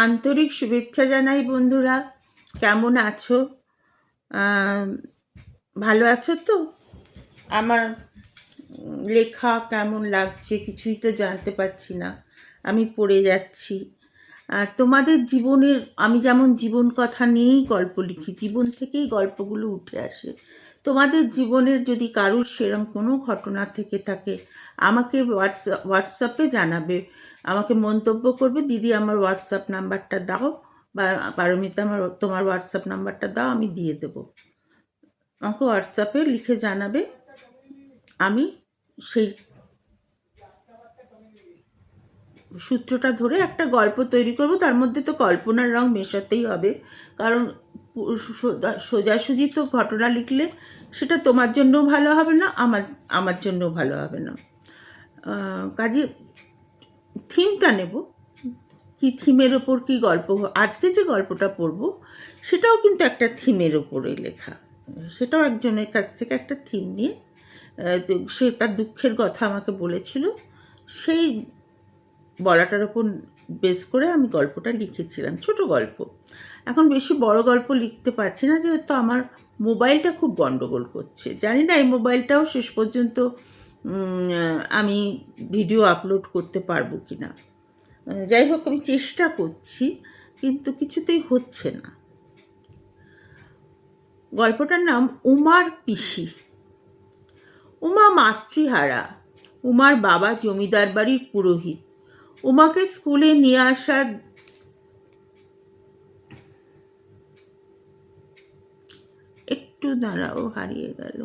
আন্তরিক শুভেচ্ছা জানাই বন্ধুরা। কেমন আছো? ভালো আছো তো? আমার লেখা কেমন লাগছে কিছুই তো জানতে পারছি না, আমি পড়ে যাচ্ছি। তোমাদের জীবনের, আমি যেমন জীবন কথা নিয়েই গল্প লিখি, জীবন থেকেই গল্পগুলো উঠে আসে। তোমাদের জীবনের যদি কারোর সেরকম কোনো ঘটনা থেকে থাকে আমাকে হোয়াটসঅ্যাপে জানাবে, আমাকে মন্তব্য করবে, দিদি আমার হোয়াটসঅ্যাপ নাম্বারটা দাও, বা পারমিতা আমার তোমার হোয়াটসঅ্যাপ নাম্বারটা দাও, আমি দিয়ে দেবো। আমাকে হোয়াটসঅ্যাপে লিখে জানাবে, আমি সেই সূত্রটা ধরে একটা গল্প তৈরি করব। তার মধ্যে তো কল্পনার রং মেশাতেই হবে, কারণ সোজাসুজি তো ঘটনা লিখলে সেটা তোমার জন্যও ভালো হবে না, আমার জন্যও ভালো হবে না। কাজে থিমটা নেব, কি থিমের ওপর কি গল্প। আজকে যে গল্পটা পড়ব সেটাও কিন্তু একটা থিমের ওপরে লেখা, সেটাও একজনের কাছ থেকে একটা থিম নিয়ে, সে তার দুঃখের কথা আমাকে বলেছিল, সেই বলাটার ওপর বেস করে আমি গল্পটা লিখেছিলাম, ছোট গল্প। এখন বেশি বড় গল্প লিখতে পারছি না, যেহেতু আমার মোবাইলটা খুব গন্ডগোল করছে। জানি না এই মোবাইলটাও শেষ পর্যন্ত আমি ভিডিও আপলোড করতে পারবো কি না। যাই হোক, আমি চেষ্টা করছি, কিন্তু কিছুতেই হচ্ছে না। গল্পটার নাম উমার পিসি। উমা মাতৃহারা। উমার বাবা জমিদার বাড়ির পুরোহিত। উমাকে স্কুলে নিয়ে আসা, একটু দাঁড়াও, হারিয়ে গেল।